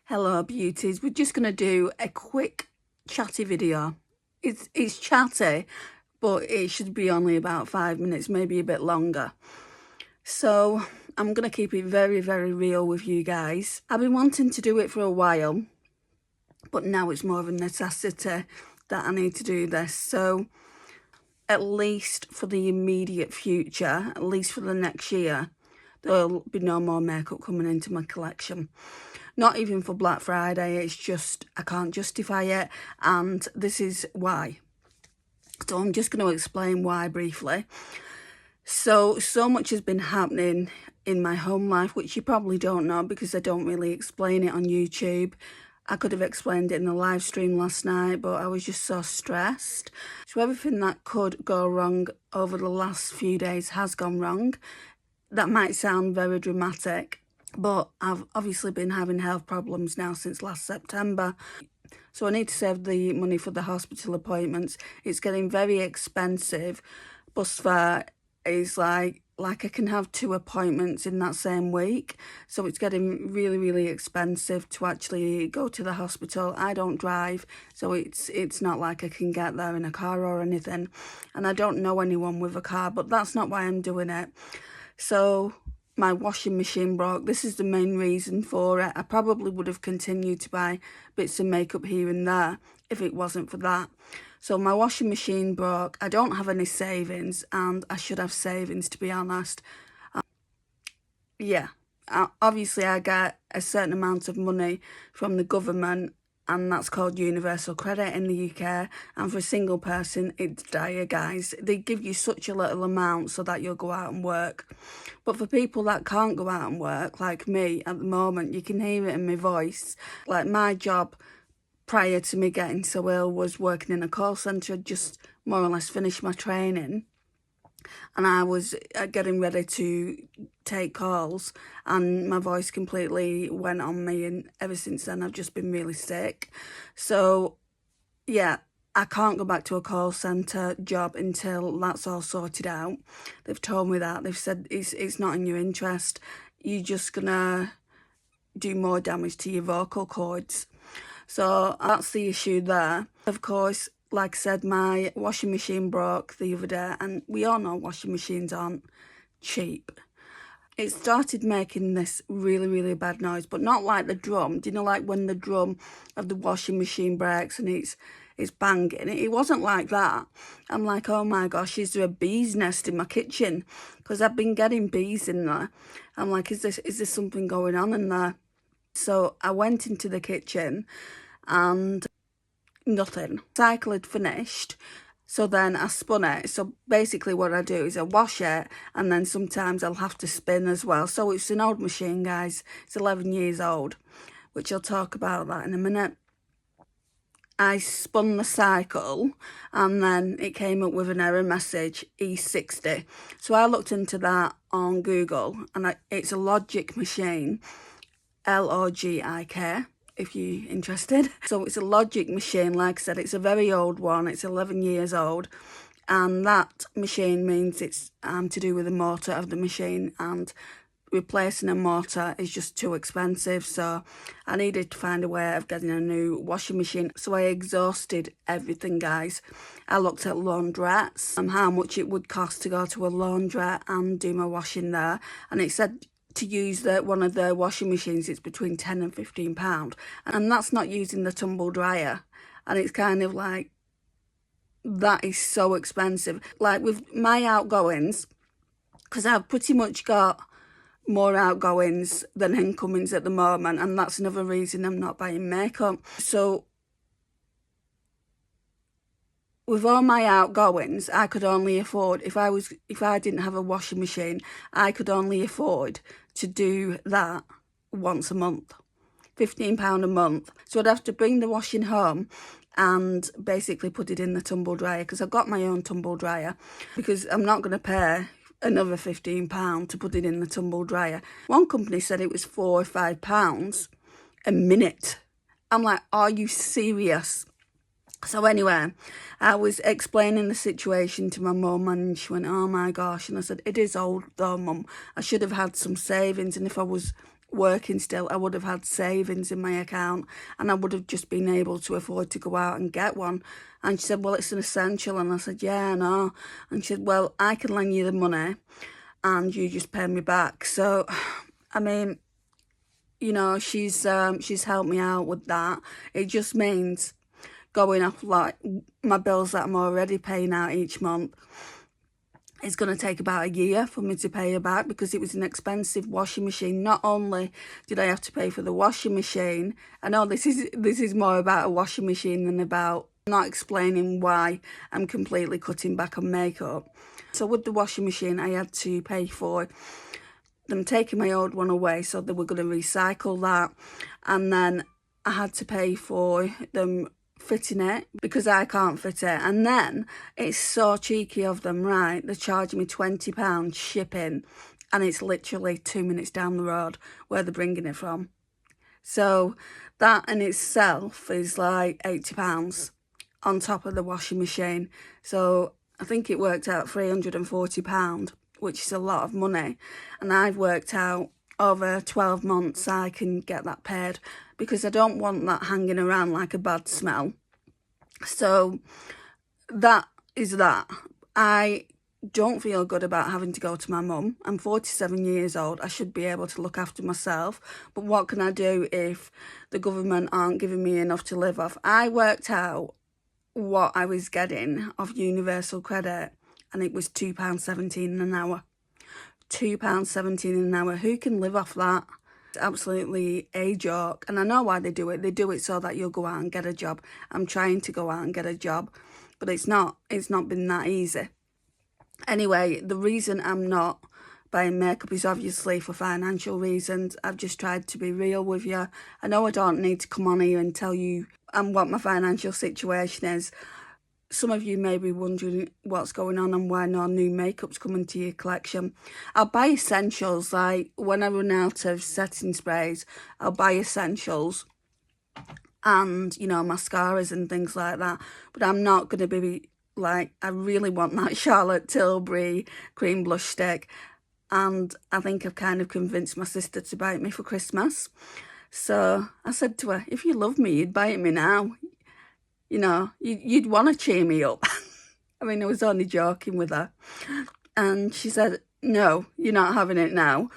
Hello beauties, we're just going to do a quick chatty video. It's chatty, but it should be only about 5 minutes, maybe a bit longer. So I'm going to keep it very, very real with you guys. I've been wanting to do it for a while, but now it's more of a necessity that I need to do this. So at least for the immediate future, at least for the next year, there'll be no more makeup coming into my collection. Not even for Black Friday, it's just, I can't justify it, and this is why. So I'm just going to explain why briefly. So much has been happening in my home life, which you probably don't know because I don't really explain it on YouTube. I could have explained it in the live stream last night, but I was just so stressed. So everything that could go wrong over the last few days has gone wrong. That might sound very dramatic, but I've obviously been having health problems now since last September. So I need to save the money for the hospital appointments. It's getting very expensive. Bus fare is like I can have 2 appointments in that same week. So it's getting really, really expensive to actually go to the hospital. I don't drive, so it's not like I can get there in a car or anything. And I don't know anyone with a car, but that's not why I'm doing it. So my washing machine broke. This is the main reason for it. I probably would have continued to buy bits of makeup here and there if it wasn't for that. So my washing machine broke. I don't have any savings, and I should have savings, to be honest. Obviously I get a certain amount of money from the government, and that's called universal credit in the UK, and for a single person it's dire, guys. They give you such a little amount so that you'll go out and work. But for people that can't go out and work, like me at the moment, you can hear it in my voice. Like, my job prior to me getting so ill was working in a call centre. I'd just more or less finished my training, and I was getting ready to take calls, and my voice completely went on me, and ever since then I've just been really sick. So yeah, I can't go back to a call centre job until that's all sorted out. They've told me that. They've said it's not in your interest. You're just gonna do more damage to your vocal cords. So that's the issue there. Of course, like I said, my washing machine broke the other day, and we all know washing machines aren't cheap. It started making this really, really bad noise, but not like the drum. Do you know, like when the drum of the washing machine breaks and it's banging? It wasn't like that. I'm like, oh my gosh, is there a bee's nest in my kitchen? Because I've been getting bees in there. I'm like, is there something going on in there? So I went into the kitchen and nothing. Cycle had finished, so then I spun it. So basically what I do is I wash it, and then sometimes I'll have to spin as well. So it's an old machine, guys. It's 11 years old, which I'll talk about that in a minute. I spun the cycle, and then it came up with an error message, E60. So I looked into that on Google, and it's a logic machine, L-O-G-I-K, if you're interested. So it's a logic machine. Like I said, it's a very old one. It's 11 years old, and that machine means it's to do with the motor of the machine, and replacing a motor is just too expensive. So I needed to find a way of getting a new washing machine. So I exhausted everything, guys. I looked at laundrettes and how much it would cost to go to a laundrette and do my washing there, and it said to use one of their washing machines, it's between £10 and £15, and that's not using the tumble dryer. And it's kind of like, that is so expensive. Like with my outgoings, because I've pretty much got more outgoings than incomings at the moment, and that's another reason I'm not buying makeup. So with all my outgoings, I could only afford, if I didn't have a washing machine, I could only afford to do that once a month, £15 a month. So I'd have to bring the washing home and basically put it in the tumble dryer, because I've got my own tumble dryer, because I'm not going to pay another £15 to put it in the tumble dryer. One company said it was £4 or £5 a minute. I'm like, are you serious? So anyway, I was explaining the situation to my mum, and she went, oh my gosh. And I said, it is old though, mum. I should have had some savings, and if I was working still, I would have had savings in my account and I would have just been able to afford to go out and get one. And she said, well, it's an essential. And I said, yeah, I know. And she said, well, I can lend you the money and you just pay me back. So, I mean, you know, she's helped me out with that. It just means going off like my bills that I'm already paying out each month. It's going to take about a year for me to pay her back because it was an expensive washing machine. Not only did I have to pay for the washing machine, I know this is more about a washing machine than about not explaining why I'm completely cutting back on makeup. So with the washing machine, I had to pay for them taking my old one away, so they were going to recycle that, and then I had to pay for them fitting it because I can't fit it. And then it's so cheeky of them, right? They're charging me £20 shipping, and it's literally 2 minutes down the road where they're bringing it from. So that in itself is like £80 on top of the washing machine. So I think it worked out £340, which is a lot of money. And I've worked out over 12 months I can get that paid because I don't want that hanging around like a bad smell. So that is that. I don't feel good about having to go to my mum. I'm 47 years old. I should be able to look after myself. But what can I do if the government aren't giving me enough to live off? I worked out what I was getting off universal credit, and it was £2.17 an hour. £2.17 an hour. Who can live off that? It's absolutely a joke. And I know why they do it. They do it so that you'll go out and get a job. I'm trying to go out and get a job, but it's not been that easy. Anyway, the reason I'm not buying makeup is obviously for financial reasons. I've just tried to be real with you. I know I don't need to come on here and tell you what my financial situation is. Some of you may be wondering what's going on and why no new makeup's coming to your collection. I'll buy essentials, like when I run out of setting sprays, I'll buy essentials and, you know, mascaras and things like that. But I'm not going to be like, I really want that Charlotte Tilbury cream blush stick. And I think I've kind of convinced my sister to buy it me for Christmas. So I said to her, if you love me, you'd buy it me now. You know, you'd want to cheer me up. I mean, I was only joking with her. And she said, no, you're not having it now.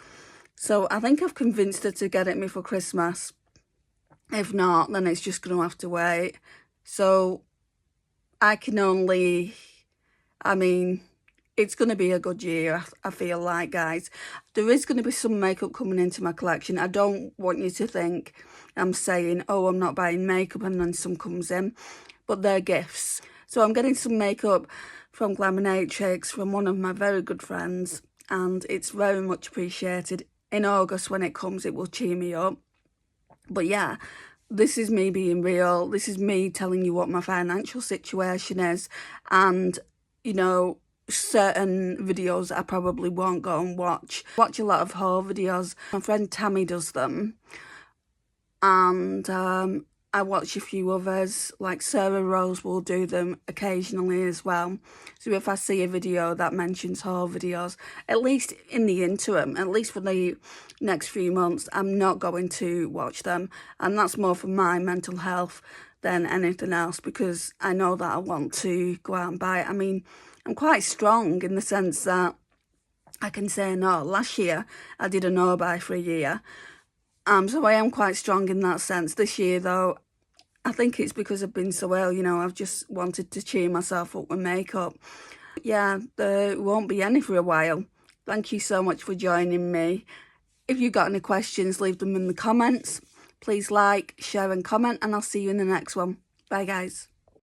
So I think I've convinced her to get it me for Christmas. If not, then it's just going to have to wait. So I can only, I mean, it's going to be a good year, I feel like, guys. There is going to be some makeup coming into my collection. I don't want you to think I'm saying, oh, I'm not buying makeup and then some comes in. But they're gifts. So I'm getting some makeup from Glaminatrix, from one of my very good friends. And it's very much appreciated. In August, when it comes, it will cheer me up. But yeah, this is me being real. This is me telling you what my financial situation is. And, you know, certain videos I probably won't go and watch. Watch a lot of haul videos. My friend Tammy does them. And I watch a few others, like Sarah Rose will do them occasionally as well. So if I see a video that mentions haul videos, at least in the interim, at least for the next few months, I'm not going to watch them. And that's more for my mental health than anything else, because I know that I want to go out and buy it. I mean, I'm quite strong in the sense that I can say no. Last year, I did a no buy for a year. So I am quite strong in that sense. This year, though, I think it's because I've been so ill, you know, I've just wanted to cheer myself up with makeup. Yeah, there won't be any for a while. Thank you so much for joining me. If you've got any questions, leave them in the comments. Please like, share and comment, and I'll see you in the next one. Bye, guys.